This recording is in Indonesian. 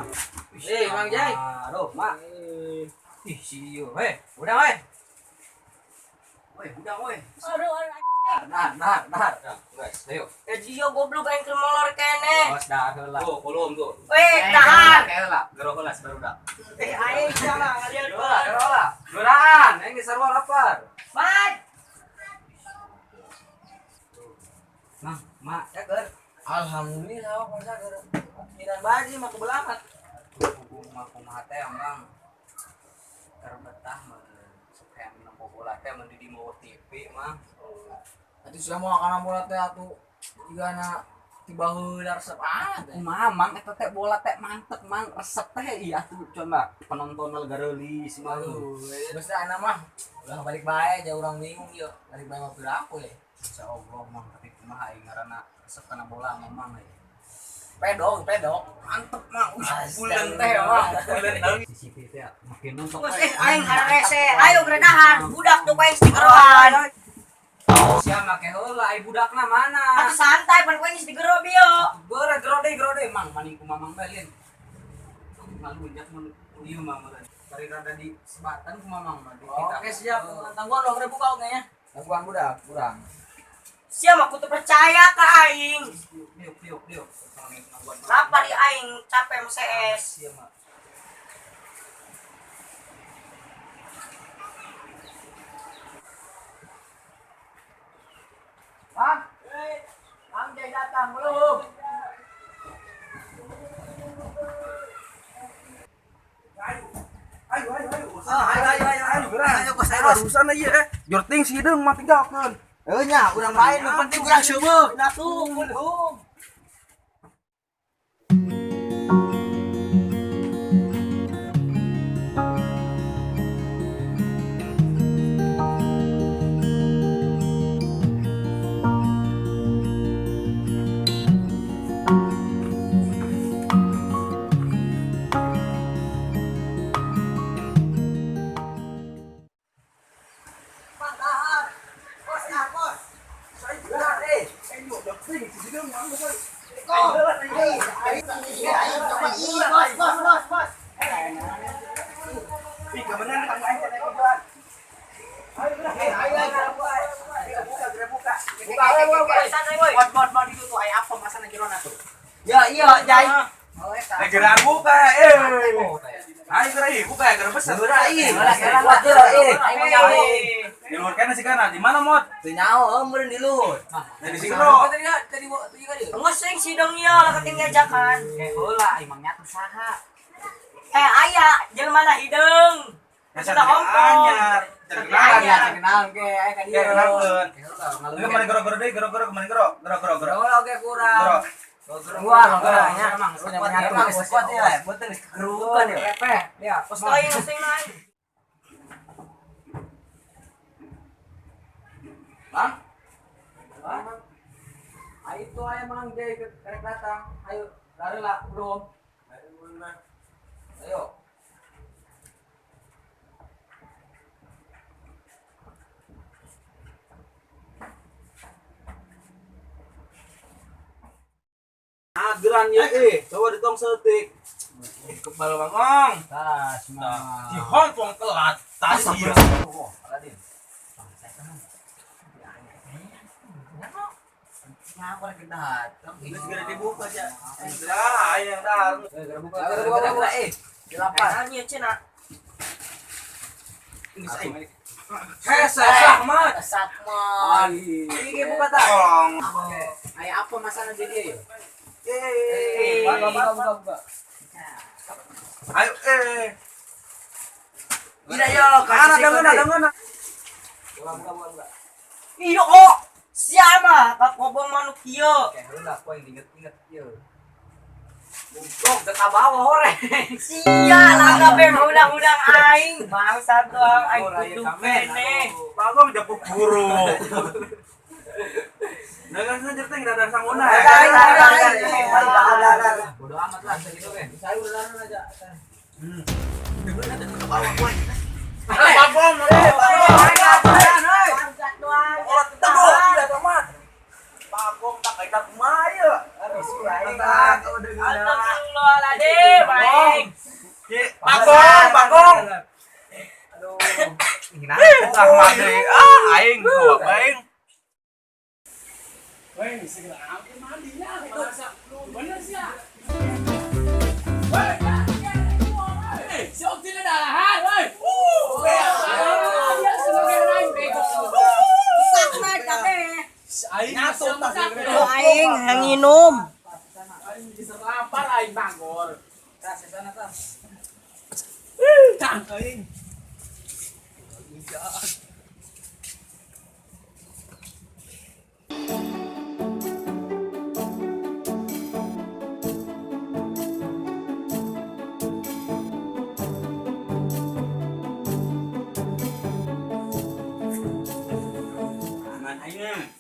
Mam. Mang Jai. Aduh, Mak. Ih, si yo. Udah, weh. Udah, weh. Aduh, Nah. Guys, ayo. Jio goblok aing keur molor kene. Bos dah heula. Tuh, kulum tuh. Tahan. Heula, gero heula barudak. Aing jangan ngalian Heula. Geuraan, aing geus sarua lapar. Mat. Nah, Mak, cager. Alhamdulillah apa sagar. Miran baji mah kebelamat. Mah kumaha teh, Bang. Keur betah mah supaya minum bola teh mun di mau TV mah. Atuh sudah mau kana bola teh atuh jigana tiba heula resep teh. Kumaha Mang eta teh bola teh mantep Mang, resep teh ieu atuh coba penonton gareulis mah. Geus ana mah ulah balik bae ja urang bingung ieu. Balik bae mah piraku le. Insyaallah Mang tapi kumaha aing ngaranna resep kana bola Mang ya. Pedok mantep mah. Bulan teh mah, bulan deui. CCTV teh makin nonton. Bos aing rese. Ayo geredahan. Budak tuh aing stikeroan. Sia make heula ai budakna mana? Atuh santai pan aing stikero bio. Gero deh Mang maning ku Mamang balin. Malu jak mun ieu mah meureun. Bari rada di sebatan ku Mamang mah. Oke siap. Tangguan lo buka nya. Laguan budak kurang. Siapa aku tuh percaya ke aing. Diuk. Lapar di aing capek mau CS. Sia mah. Mang Jai datang belum? Ayo gerak. Urusan ieu jorting si hideung mah tinggalkeun. Heuh nya urang lain nu penting urang seubeuk. Nah belum. Iya, Jai. Geraan buka ayo gerai buka geura besar gerai. Di luar kana sih kana di mana Mot? Teu nyaho meureun di luhur. Dari Singro. Enggak sing sidang ieu lah keting ngajakan. Heula imang nyatu saha? Aya jelema na hideung. Sudah ompong. Kenal ke aya ka dieu. Kenalkeun. Ini kemana gero-gero deui, gero-gero kemana gero? Gero-gero. Oke kurang. Gua nya emang nyatu squad ya, beuteung kegerukan ya. Pepe, ya. Pos aing sing naik. Bang. Ayo tuh aya Mang Jai kerek datang. Ayo, lareula belum. Ayo. Ageran ya coba ditong setik. Kebal bangong. Tas mah. Di Hongkong telat tadi ya. Aladin. Ngapar ke datang. Ini segera dibuka aja. Lah, ayo yang dah. Buka. Di lapan. Anya cenah. Ini saya. Sakmat. Sakmat. Ini buka tak? Tolong. Aya apa masalah di dia? Buka. Ayo Ida yo, Kana dengan. Buka. Iyo oh. Siapa? Kak kobong manuk ieu. Heula poe inget-inget ieu. Goblok teu ka bawah hore. Sia langga be udang-udang aing. Bangsa doang aing kudu kene. Bagong jepuk guru. Dagang saja teh dadar sanguna. Bodo amat lah segitu kan. Saya udah aja. Bagong, Astagfirullahaladzim. Bagong. Aduh. Nah, Rahman deui. Aing goblok aing. Weh, segera aku mandinya. Bener sih ya. Si Okti na dalahan, weh. Dia sebagai orang bego. Sakit kabeh. Aing Nyatu, masih makan. Aing nginum. Aing diserampar aing banggol. Tas sana tas. Tang aing. Aman aing.